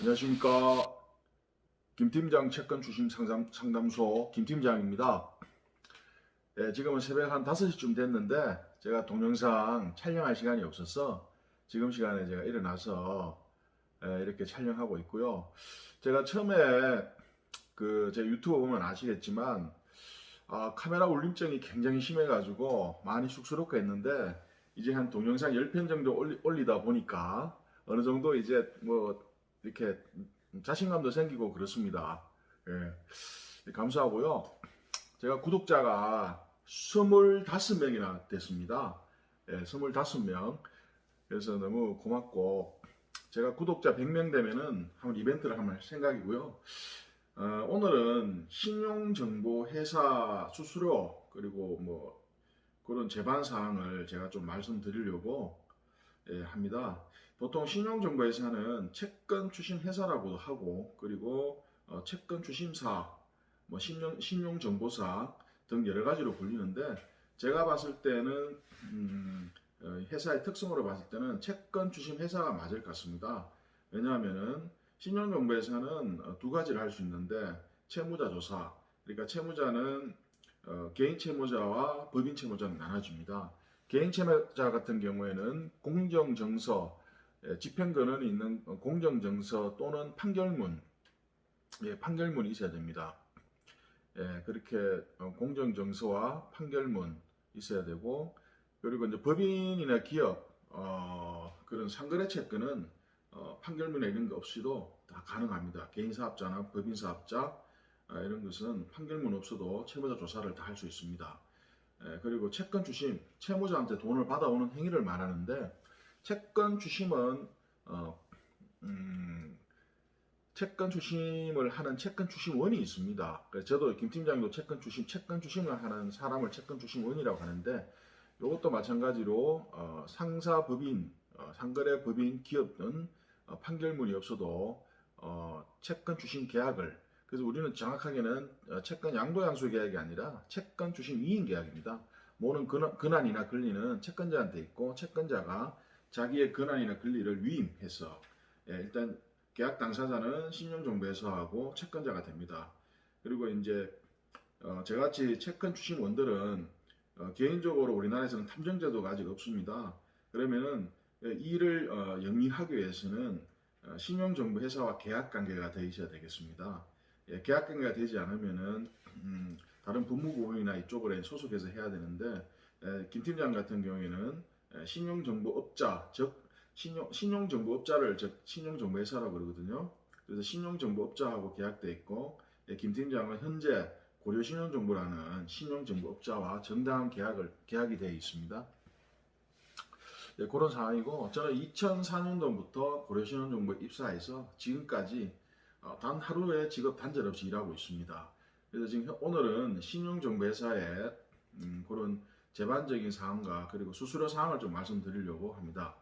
안녕하십니까. 김팀장 채권 주심 상담소 김팀장입니다. 지금은 새벽 한 5시쯤 됐는데 제가 동영상 촬영할 시간이 없어서 지금 시간에 제가 일어나서 이렇게 촬영하고 있고요. 제가 처음에 제 유튜브 보면 아시겠지만 카메라 울림증이 굉장히 심해가지고 많이 쑥스럽게 했는데 이제 한 동영상 10편 정도 올리다 보니까 어느 정도 이제 뭐 이렇게 자신감도 생기고 그렇습니다. 감사하고요. 제가 구독자가 25명이나 됐습니다. 25명. 그래서 너무 고맙고, 제가 구독자 100명 되면은 한번 이벤트를 한번 할 생각이고요. 오늘은 신용정보 회사 수수료, 그리고 뭐 그런 제반 사항을 제가 좀 말씀드리려고 합니다. 보통 신용정보회사는 채권 추심 회사라고도 하고, 그리고 채권 추심사, 뭐 신용정보사 등 여러 가지로 불리는데, 제가 봤을 때는 회사의 특성으로 봤을 때는 채권 추심 회사가 맞을 것 같습니다. 왜냐하면은 신용정보회사는 두 가지를 할 수 있는데, 채무자 조사, 그러니까 채무자는 개인 채무자와 법인 채무자는 나눠집니다. 개인 채무자 같은 경우에는 공정정서, 집행권한이 있는 공정정서 또는 판결문, 판결문이 있어야 됩니다. 그렇게 공정정서와 판결문 있어야 되고, 그리고 이제 법인이나 기업, 그런 상거래 채권은 판결문에 이런 거 없이도 다 가능합니다. 개인 사업자나 법인 사업자 이런 것은 판결문 없어도 채무자 조사를 다 할 수 있습니다. 그리고 채권 추심, 채무자한테 돈을 받아오는 행위를 말하는데, 채권 추심은 채권 추심을 하는 채권 추심원이 있습니다. 그래서 저도 김 팀장도 채권 추심을 하는 사람을 채권 추심원이라고 하는데, 이것도 마찬가지로 상사 법인, 상거래 법인, 기업은 판결문이 없어도 채권 추심 계약을, 그래서 우리는 정확하게는 채권 양도양수 계약이 아니라 채권 추심 이인 계약입니다. 모든 권한이나 권리는 채권자한테 있고, 채권자가 자기의 권한이나 권리를 위임해서 일단 계약 당사자는 신용정보회사하고 채권자가 됩니다. 그리고 이제 저같이 채권 추심원들은 개인적으로 우리나라에서는 탐정제도가 아직 없습니다. 그러면은 이를 영위하기 위해서는 신용정보회사와 계약관계가 되어 있어야 되겠습니다. 계약관계가 되지 않으면은 다른 법무부이나 이쪽으로 소속해서 해야 되는데, 김 팀장 같은 경우에는 신용정보업자, 즉 신용정보업자를 즉 신용정보회사라고 그러거든요. 그래서 신용정보업자하고 계약돼 있고, 김 팀장은 현재 고려신용정보라는 신용정보업자와 정당한 계약이 되어 있습니다. 그런 상황이고, 저는 2004년도부터 고려신용정보에 입사해서 지금까지 단 하루의 직업 단절 없이 일하고 있습니다. 그래서 지금 오늘은 신용정보회사의 그런 제반적인 사항과 그리고 수수료 사항을 좀 말씀드리려고 합니다.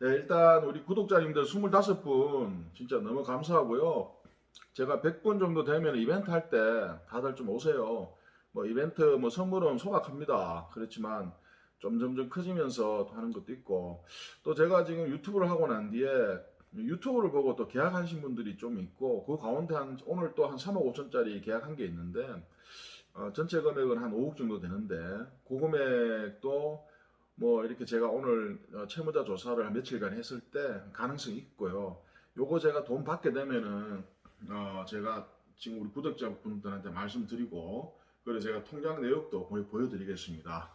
일단 우리 구독자님들 25분 진짜 너무 감사하고요. 제가 100분 정도 되면 이벤트 할 때 다들 좀 오세요. 뭐 이벤트 뭐 선물은 소각합니다. 그렇지만 점점 커지면서 하는 것도 있고, 또 제가 지금 유튜브를 하고 난 뒤에 유튜브를 보고 또 계약하신 분들이 좀 있고, 그 가운데 오늘 또 한 3억 5천짜리 계약한 게 있는데, 전체 금액은 한 5억 정도 되는데, 그 금액도 뭐 이렇게 제가 오늘 채무자 조사를 한 며칠간 했을 때 가능성이 있고요. 요거 제가 돈 받게 되면은 제가 지금 우리 구독자분들한테 말씀드리고, 그래서 제가 통장 내역도 보여드리겠습니다.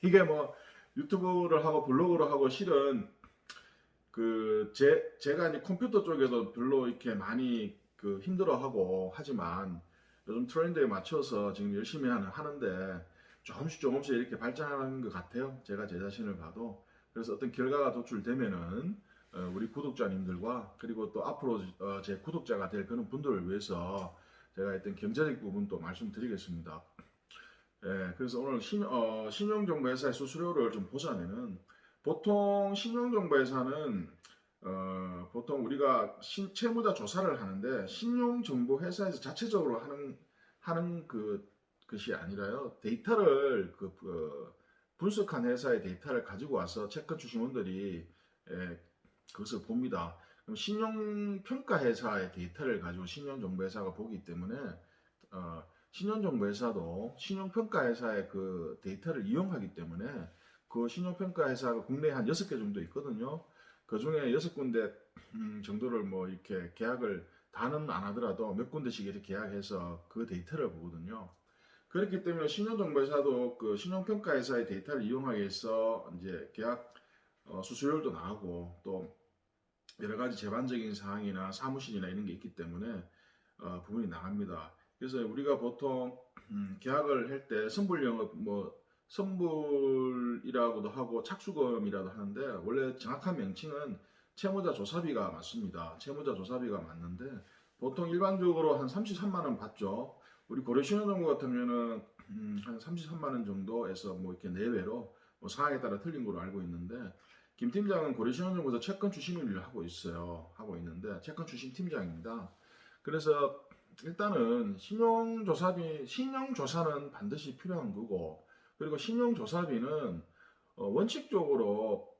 이게 뭐 유튜브를 하고 블로그를 하고 실은 제가 이제 컴퓨터 쪽에도 별로 이렇게 많이 힘들어하고 하지만, 요즘 트렌드에 맞춰서 지금 열심히 하는데 조금씩 이렇게 발전하는 것 같아요. 제가 제 자신을 봐도. 그래서 어떤 결과가 도출되면은 우리 구독자님들과, 그리고 또 앞으로 제 구독자가 될 그런 분들을 위해서 제가 어떤 경제적 부분도 말씀드리겠습니다. 그래서 오늘 신용정보회사의 수수료를 좀 보자면은, 보통 신용정보회사는 보통 우리가 채무자 조사를 하는데, 신용정보회사에서 자체적으로 하는 것이 아니라요, 데이터를 분석한 회사의 데이터를 가지고 와서 채권 추심원들이 그것을 봅니다. 그럼 신용평가회사의 데이터를 가지고 신용정보회사가 보기 때문에 신용정보회사도 신용평가회사의 그 데이터를 이용하기 때문에 그 신용평가회사가 국내에 한 6개 정도 있거든요. 그 중에 6군데 정도를 뭐 이렇게 계약을 다는 안 하더라도 몇 군데씩 이렇게 계약해서 그 데이터를 보거든요. 그렇기 때문에 신용정보회사도 그 신용평가회사의 데이터를 이용하기 위해서 이제 계약 수수료도 나가고 또 여러 가지 제반적인 사항이나 사무실이나 이런 게 있기 때문에 부분이 나갑니다. 그래서 우리가 보통 계약을 할 때 선불영업 뭐 선불이라고도 하고 착수금이라도 하는데 원래 정확한 명칭은 채무자 조사비가 맞습니다. 채무자 조사비가 맞는데 보통 일반적으로 한 33만 원 받죠. 우리 고려신용정보 같은 경우는 한 33만 원 정도에서 뭐 이렇게 내외로 뭐 상황에 따라 틀린 걸로 알고 있는데 김 팀장은 고려신용정보에서 채권 추심 일을 하고 있어요. 하고 있는데 채권 추심 팀장입니다. 그래서 일단은 신용조사는 반드시 필요한 거고 그리고 신용조사비는 원칙적으로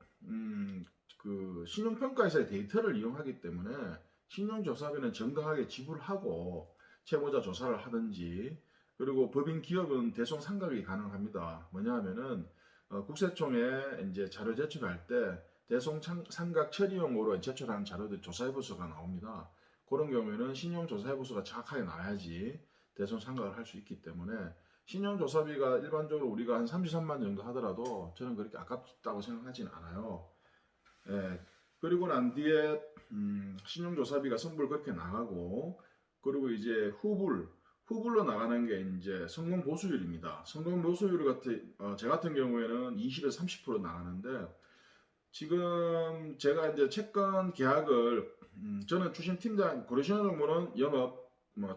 그 신용평가회사의 데이터를 이용하기 때문에 신용조사비는 정당하게 지불하고 채무자 조사를 하든지 그리고 법인 기업은 대손상각이 가능합니다. 뭐냐 하면은 국세청에 이제 자료 제출할 때 대손상각 처리용으로 제출하는 자료들 조사해보수가 나옵니다. 그런 경우에는 신용조사해보수가 정확하게 나와야지 대손상각을 할 수 있기 때문에 신용조사비가 일반적으로 우리가 한 33만 정도 하더라도 저는 그렇게 아깝다고 생각하지는 않아요. 예, 그리고 난 뒤에 신용조사비가 선불 그렇게 나가고 그리고 이제 후불로 나가는 게 이제 성공 보수율입니다. 성공 보수율 제 같은 경우에는 20에서 30% 나가는데 지금 제가 이제 채권 계약을 저는 추심팀장 고려신용정보는 영업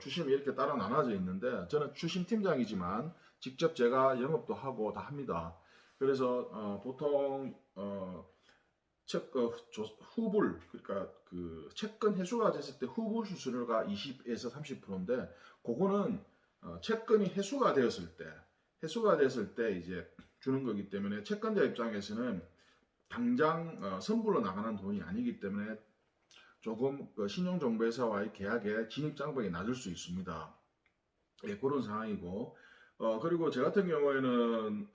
추심이 이렇게 따로 나눠져 있는데 저는 추심팀장이지만 직접 제가 영업도 하고 다 합니다. 그래서 보통 후불 그러니까 그 채권 해소가 됐을 때 후불 수수료가 20에서 30%인데 그거는 채권이 해소가 되었을 때 이제 주는 거기 때문에 채권자 입장에서는 당장 선불로 나가는 돈이 아니기 때문에 조금 신용정보회사와의 계약의 진입장벽이 낮을 수 있습니다. 예, 그런 상황이고 그리고 제 같은 경우에는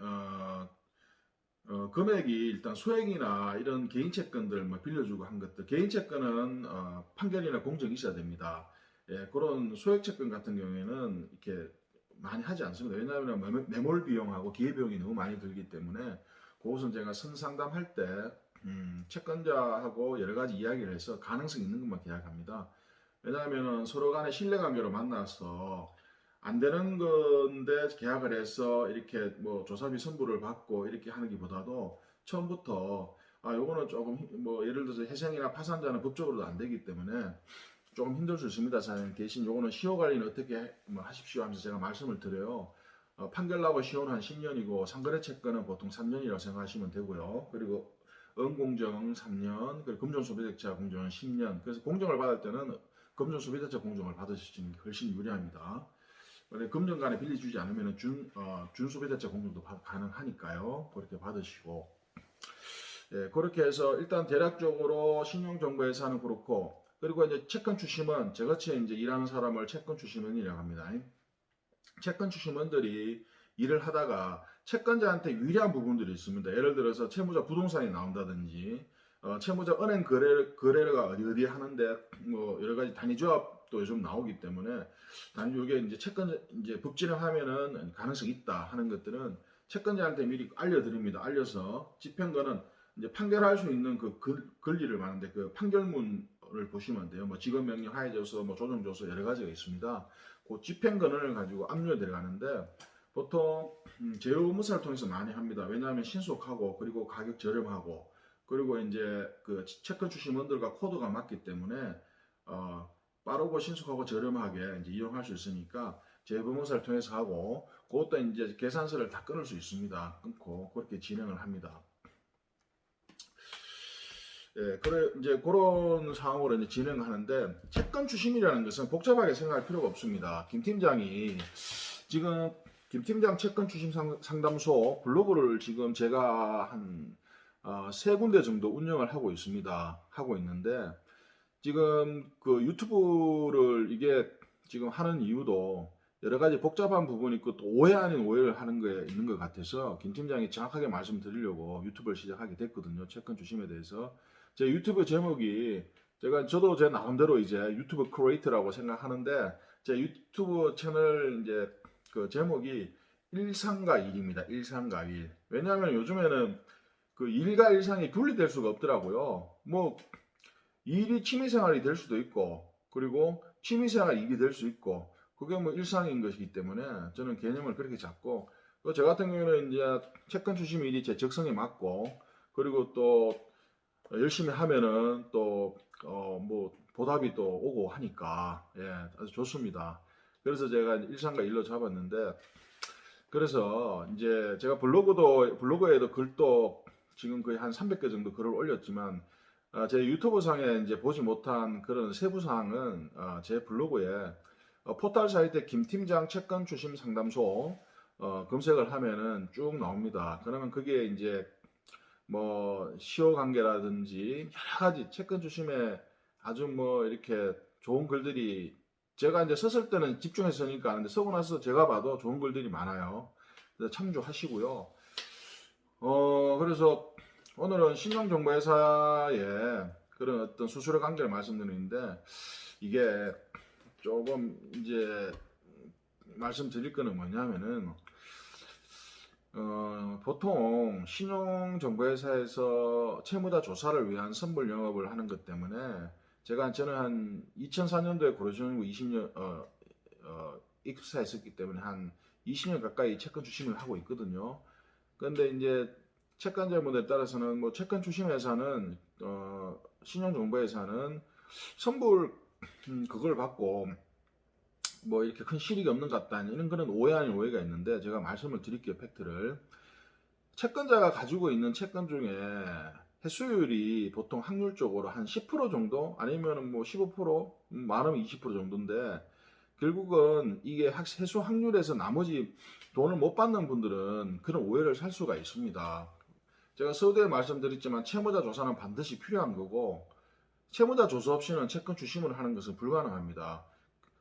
금액이 일단 소액이나 이런 개인 채권들 뭐 빌려주고 한 것들 개인 채권은 판결이나 공정이 있어야 됩니다. 예, 그런 소액 채권 같은 경우에는 이렇게 많이 하지 않습니다. 왜냐하면 매몰 비용하고 기회 비용이 너무 많이 들기 때문에 그것은 제가 선상담할 때 채권자하고 여러 가지 이야기를 해서 가능성 있는 것만 계약합니다. 왜냐하면 서로 간에 신뢰관계로 만나서 안 되는 건데 계약을 해서 이렇게 뭐 조사비 선불을 받고 이렇게 하는 것보다도 처음부터 요거는 조금 뭐 예를 들어서 해생이나 파산자는 법적으로도 안 되기 때문에 조금 힘들 수 있습니다. 사장님 대신 요거는 시효 관리는 어떻게 뭐 하십시오 하면서 제가 말씀을 드려요. 판결 나고 시효는 한 10년이고 상거래 채권은 보통 3년이라고 생각하시면 되고요. 그리고 은공정 3년, 그리고 금전소비대차 공정은 10년. 그래서 공정을 받을 때는 금전소비대차 공정을 받으시는 게 훨씬 유리합니다. 금전 간에 빌려주지 않으면 준소비대차 공정도 가능하니까요. 그렇게 받으시고. 예, 그렇게 해서 일단 대략적으로 신용정보회사는 그렇고, 그리고 이제 채권 추심원, 저같이 이제 일하는 사람을 채권 추심원이라고 합니다. 채권 추심원들이 일을 하다가 채권자한테 유리한 부분들이 있습니다. 예를 들어서 채무자 부동산이 나온다든지, 채무자 은행 거래가 어디 하는데, 뭐 여러 가지 단위조합도 요즘 나오기 때문에 이게 이제 채권 이제 법진행하면은 가능성이 있다 하는 것들은 채권자한테 미리 알려드립니다. 알려서 집행관은 이제 판결할 수 있는 그 권리를 말하는데 그 판결문을 보시면 돼요. 뭐 직업명령, 하해조서, 뭐 조정조서 여러 가지가 있습니다. 그 집행권을 가지고 압류에 들어가는데 보통 제휴무사를 통해서 많이 합니다. 왜냐하면 신속하고 그리고 가격 저렴하고 그리고 이제 그 채권 추심원들과 코드가 맞기 때문에 빠르고 신속하고 저렴하게 이제 이용할 수 있으니까 제휴무사를 통해서 하고 그것도 이제 계산서를 다 끊을 수 있습니다. 끊고 그렇게 진행을 합니다. 예, 그래 이제 그런 상황으로 이제 진행하는데 채권 추심이라는 것은 복잡하게 생각할 필요가 없습니다. 김 팀장이 지금 김 팀장 채권 추심 상담소 블로그를 지금 제가 한 세 군데 정도 운영을 하고 있습니다. 하고 있는데 지금 그 유튜브를 이게 지금 하는 이유도 여러 가지 복잡한 부분이 있고 또 오해 아닌 오해를 하는 거에 있는 것 같아서 김 팀장이 정확하게 말씀드리려고 유튜브를 시작하게 됐거든요. 채권 주심에 대해서. 제 유튜브 제목이 저도 제 나름대로 이제 유튜브 크리에이터라고 생각하는데 제 유튜브 채널 이제 그 제목이 일상과 일입니다. 일상과 일. 왜냐하면 요즘에는 그 일과 일상이 분리될 수가 없더라고요. 뭐 일이 취미생활이 될 수도 있고, 그리고 취미생활 일이 될 수 있고, 그게 뭐 일상인 것이기 때문에 저는 개념을 그렇게 잡고, 저 같은 경우는 이제 채권 추심 일이 제 적성에 맞고, 그리고 또 열심히 하면은 또, 뭐, 보답이 또 오고 하니까, 예, 아주 좋습니다. 그래서 제가 일상과 일로 잡았는데, 그래서 이제 제가 블로그에도 글도 지금 거의 한 300개 정도 글을 올렸지만, 제 유튜브 상에 이제 보지 못한 그런 세부 사항은 제 블로그에 포털 사이트 김 팀장 채권 추심 상담소 검색을 하면은 쭉 나옵니다. 그러면 그게 이제 뭐 시효 관계라든지 여러 가지 채권 추심에 아주 뭐 이렇게 좋은 글들이 제가 이제 썼을 때는 집중해서 쓰니까 하는데 쓰고 나서 제가 봐도 좋은 글들이 많아요. 그래서 참조하시고요. 그래서 오늘은 신용정보회사의 그런 어떤 수수료 관계를 말씀드리는데 이게 조금 이제 말씀드릴 거는 뭐냐면은 보통 신용정보회사에서 채무자 조사를 위한 선불 영업을 하는 것 때문에 저는 한 2004년도에 고려신용부 20년 입사했었기 때문에 한 20년 가까이 채권 추심을 하고 있거든요. 그런데 이제 채권자분들에 따라서는 뭐 채권 추심회사는 신용정보회사는 선불 그걸 받고 뭐 이렇게 큰 실익이 없는 것 같다 이런 그런 오해 아닌 오해가 있는데 제가 말씀을 드릴게요. 팩트를 채권자가 가지고 있는 채권 중에 해수율이 보통 확률적으로 한 10% 정도 아니면 뭐 15% 많으면 20% 정도인데 결국은 이게 해수 확률에서 나머지 돈을 못 받는 분들은 그런 오해를 살 수가 있습니다. 제가 서두에 말씀드렸지만 채무자 조사는 반드시 필요한 거고 채무자 조사 없이는 채권 추심을 하는 것은 불가능합니다.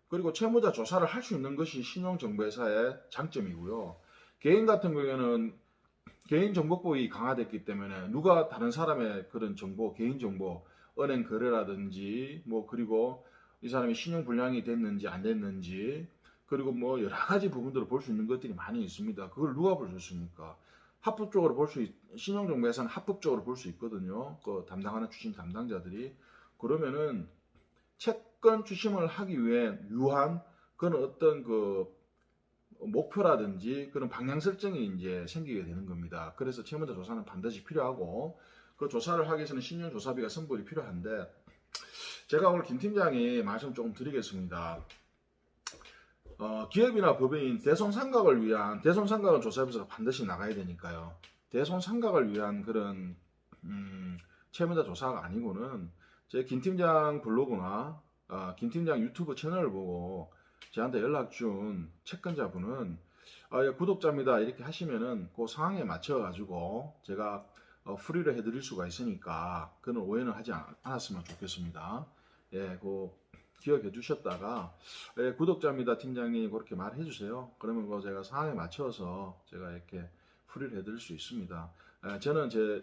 그리고 채무자 조사를 할 수 있는 것이 신용정보회사의 장점이고요. 개인 같은 경우에는 개인정보법이 강화됐기 때문에 누가 다른 사람의 그런 정보, 개인정보, 은행 거래라든지 뭐 그리고 이 사람이 신용불량이 됐는지 안 됐는지 그리고 뭐 여러 가지 부분들을 볼 수 있는 것들이 많이 있습니다. 그걸 누가 볼 수 있습니까? 합법적으로 신용정보회사는 합법적으로 볼 수 있거든요. 그 담당하는 추심 담당자들이. 그러면은 채권 추심을 하기 위해 유한 그런 어떤 그 목표라든지 그런 방향 설정이 이제 생기게 되는 겁니다. 그래서 채무자 조사는 반드시 필요하고 그 조사를 하기 위해서는 신용조사비가 선불이 필요한데 제가 오늘 김 팀장이 말씀 조금 드리겠습니다. 기업이나 법인 대손상각을 위한 대손상각은 조사비서가 반드시 나가야 되니까요. 대손상각을 위한 그런 채무자 조사가 아니고는 제 김 팀장 블로그나 김 팀장 유튜브 채널을 보고 저한테 연락 준 채권자분은 예, 구독자입니다 이렇게 하시면은 그 상황에 맞춰 가지고 제가 프리를 해드릴 수가 있으니까 그런 오해는 하지 않았으면 좋겠습니다. 예, 그 기억해 주셨다가 예, 구독자입니다 팀장님 그렇게 말해 주세요. 그러면 그 제가 상황에 맞춰서 제가 이렇게 프리를 해드릴 수 있습니다. 예, 저는 제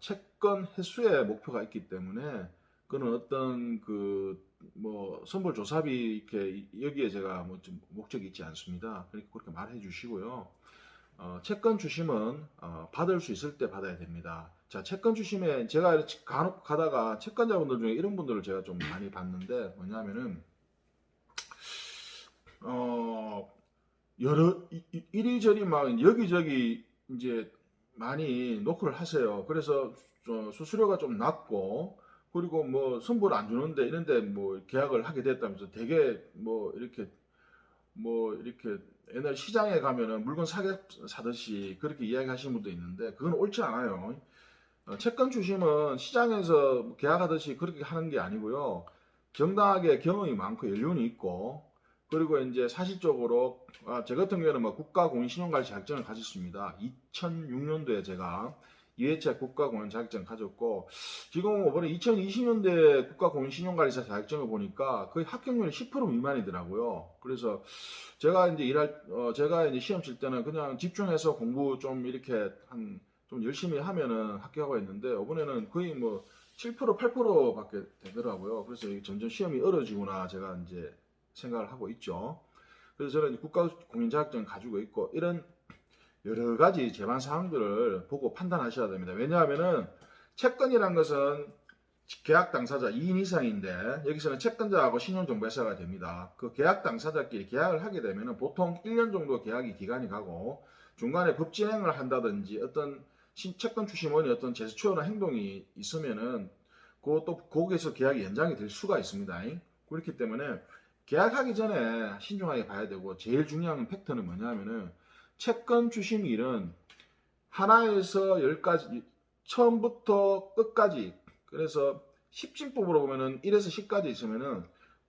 채권 회수의 목표가 있기 때문에 그런 어떤 그 뭐 선불 조사비 이렇게 여기에 제가 뭐 좀 목적이 있지 않습니다. 그렇게 말해 주시고요. 채권 주심은 받을 수 있을 때 받아야 됩니다. 자, 채권 주심에 제가 간혹 가다가 채권자분들 중에 이런 분들을 제가 좀 많이 봤는데 뭐냐면은 여러 이리저리 막 여기저기 이제 많이 노크를 하세요. 그래서 수수료가 좀 낮고 그리고 뭐 선불 안 주는데 이런데 뭐 계약을 하게 됐다면서 되게 뭐 이렇게 옛날 시장에 가면은 물건 사듯이 그렇게 이야기하시는 분도 있는데 그건 옳지 않아요. 채권 주심은 시장에서 계약하듯이 그렇게 하는 게 아니고요. 정당하게 경험이 많고 연륜이 있고 그리고 이제 사실적으로 제 같은 경우에는 뭐 국가 공인신용관리 자격증을 가졌습니다. 2006년도에 제가 2회차 국가공인 자격증 가졌고, 지금 이번에 2020년대 국가공인신용관리사 자격증을 보니까 거의 합격률이 10% 미만이더라고요. 그래서 제가 이제 제가 이제 시험 칠 때는 그냥 집중해서 공부 좀 이렇게 좀 열심히 하면은 합격하고 했는데, 이번에는 거의 뭐 7%, 8%밖에 되더라고요. 그래서 점점 시험이 어려지구나 제가 이제 생각을 하고 있죠. 그래서 저는 국가공인자격증을 가지고 있고, 이런 여러 가지 제반 사항들을 보고 판단하셔야 됩니다. 왜냐하면은 채권이란 것은 계약 당사자 2인 이상인데, 여기서는 채권자하고 신용정보회사가 됩니다. 그 계약 당사자끼리 계약을 하게 되면은 보통 1년 정도 계약이 기간이 가고, 중간에 법 진행을 한다든지 어떤 채권 출신원이 어떤 제스처나 행동이 있으면은 그것도 거기에서 계약이 연장이 될 수가 있습니다. 그렇기 때문에 계약하기 전에 신중하게 봐야 되고, 제일 중요한 팩터는 뭐냐면은 채권 추심일은 하나에서 10까지, 처음부터 끝까지, 그래서 10진법으로 보면은 1에서 10까지 있으면은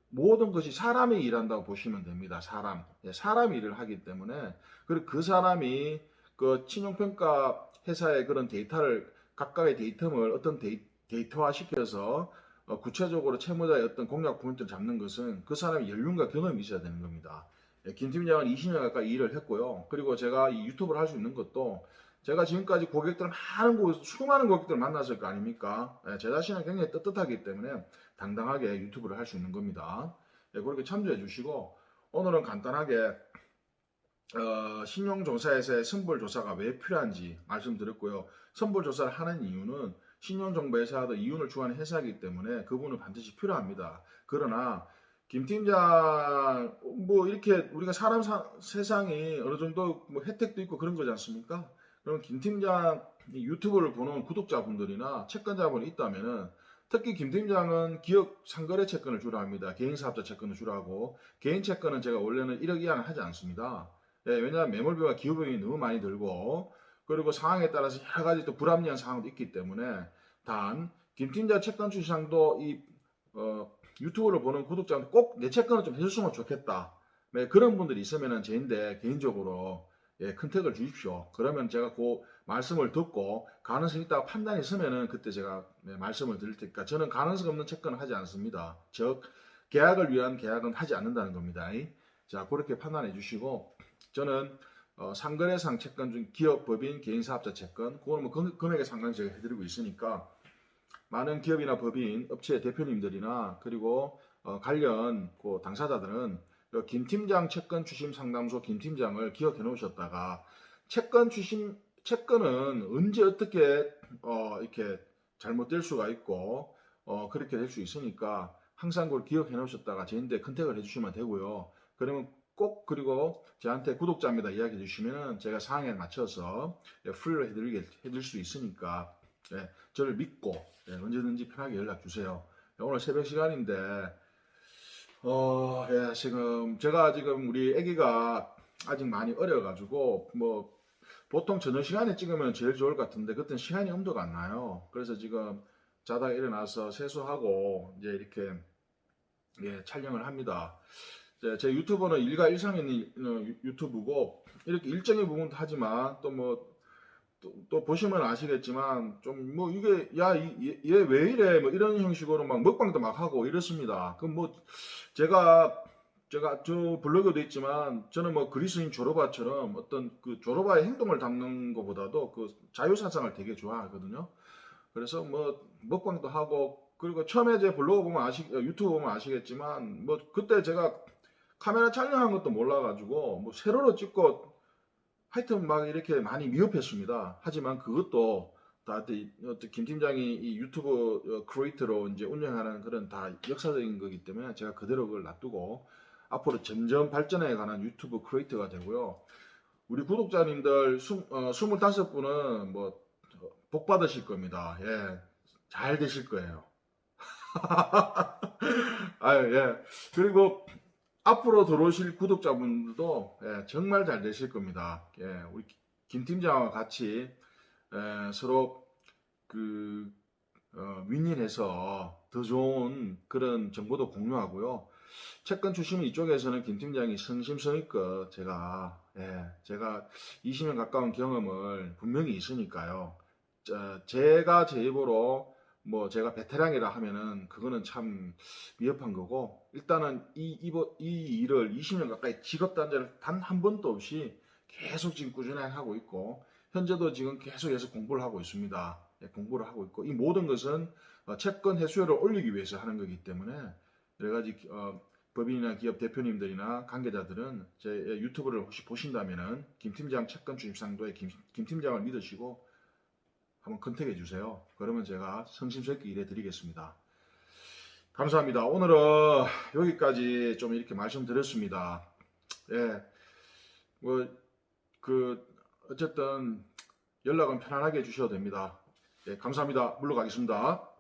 모든 것이 사람이 일한다고 보시면 됩니다. 사람이 일을 하기 때문에, 그리고 그 사람이 그 신용평가 회사의 그런 데이터를, 각각의 데이터를 어떤 데이터화 시켜서 구체적으로 채무자의 어떤 공략 포인트를 잡는 것은 그 사람의 연륜과 경험이 있어야 되는 겁니다. 김 팀장은 20년 가까이 일을 했고요. 그리고 제가 이 유튜브를 할 수 있는 것도, 제가 지금까지 수많은 고객들을 만났을 거 아닙니까? 제 자신은 굉장히 떳떳하기 때문에 당당하게 유튜브를 할 수 있는 겁니다. 그렇게 참조해 주시고, 오늘은 간단하게 신용조사에서의 선불조사가 왜 필요한지 말씀드렸고요. 선불조사를 하는 이유는 신용정보회사도 이윤을 추구하는 회사이기 때문에 그분은 반드시 필요합니다. 그러나 김 팀장 뭐 이렇게 우리가 세상이 어느 정도 뭐 혜택도 있고 그런 거지 않습니까? 그럼 김 팀장 유튜브를 보는 구독자분들이나 채권자분이 있다면은, 특히 김 팀장은 기업 상거래 채권을 주로 합니다. 개인사업자 채권을 주로 하고, 개인 채권은 제가 원래는 1억 이하는 하지 않습니다. 왜냐하면 매몰비와 기후비용이 너무 많이 들고, 그리고 상황에 따라서 여러 가지 또 불합리한 상황도 있기 때문에, 단 김 팀장 채권 추시장도 이 유튜브를 보는 구독자한테 꼭 내 채권을 좀 해줬으면 좋겠다, 그런 분들이 있으면은 제인데 개인적으로 컨택을 주십시오. 그러면 제가 그 말씀을 듣고 가능성 있다고 판단이 있으면은 그때 제가 말씀을 드릴 테니까, 저는 가능성 없는 채권을 하지 않습니다. 즉 계약을 위한 계약은 하지 않는다는 겁니다. 자, 그렇게 판단해 주시고, 저는 상거래상 채권 중 기업, 법인, 개인사업자 채권, 그거는 뭐 금액에 상관없이 제가 해드리고 있으니까, 많은 기업이나 법인, 업체 대표님들이나 그리고 관련 그 당사자들은 김 팀장 채권 추심 상담소 김 팀장을 기억해 놓으셨다가, 채권은 언제 어떻게 이렇게 잘못될 수가 있고 그렇게 될 수 있으니까 항상 그걸 기억해 놓으셨다가 저한테 컨택을 해주시면 되고요. 그러면 꼭, 그리고 저한테 구독자입니다 이야기해 주시면 제가 상황에 맞춰서 풀로 해드릴 수 있으니까, 저를 믿고 언제든지 편하게 연락 주세요. 오늘 새벽 시간인데 지금 우리 아기가 아직 많이 어려가지고 뭐 보통 저녁 시간에 찍으면 제일 좋을 것 같은데 그때는 시간이 엄두가 안 나요. 그래서 지금 자다가 일어나서 세수하고 이제 이렇게 촬영을 합니다. 제 유튜버는 일가일상 있는 유튜브고, 이렇게 일정의 부분도 하지만 또 보시면 아시겠지만 좀 뭐 이게 얘 왜 이래 뭐 이런 형식으로 막 먹방도 막 하고 이렇습니다. 그럼 뭐 제가 저 블로그도 있지만, 저는 뭐 그리스인 조로바처럼 어떤 그 조로바의 행동을 담는 것보다도 그 자유사상을 되게 좋아하거든요. 그래서 뭐 먹방도 하고, 그리고 처음에 제 블로그 보면 유튜브 보면 아시겠지만, 뭐 그때 제가 카메라 촬영한 것도 몰라가지고 뭐 세로로 찍고 하여튼 막 이렇게 많이 미흡했습니다. 하지만 그것도 다 김 팀장이 이 유튜브 크리에이터로 이제 운영하는 그런 다 역사적인 거기 때문에 제가 그대로 그걸 놔두고 앞으로 점점 발전해 가는 유튜브 크리에이터가 되고요. 우리 구독자님들 25분은 뭐 복 받으실 겁니다. 잘 되실 거예요. 그리고 앞으로 들어오실 구독자분들도 정말 잘 되실 겁니다. 우리 김 팀장과 같이 서로 윈윈해서 더 좋은 그런 정보도 공유하고요. 채권 출신 이쪽에서는 김 팀장이 성심성의껏 제가 20년 가까운 경험을 분명히 있으니까요. 제가 제 입으로 뭐 제가 베테랑이라 하면은 그거는 참 미흡한 거고, 일단은 이 일을 20년 가까이 직업 단절을 단 한 번도 없이 계속 지금 꾸준히 하고 있고, 현재도 지금 계속해서 공부를 하고 있습니다. 예, 공부를 하고 있고, 이 모든 것은 채권 회수율을 올리기 위해서 하는 거기 때문에, 여러 가지 법인이나 기업 대표님들이나 관계자들은 제 유튜브를 혹시 보신다면은 김 팀장 채권 주식상도의 김 팀장을 믿으시고 한번 컨택해 주세요. 그러면 제가 성심스럽게 일해 드리겠습니다. 감사합니다. 오늘은 여기까지 좀 이렇게 말씀드렸습니다. 예, 뭐, 어쨌든 연락은 편안하게 해주셔도 됩니다. 예, 감사합니다. 물러가겠습니다.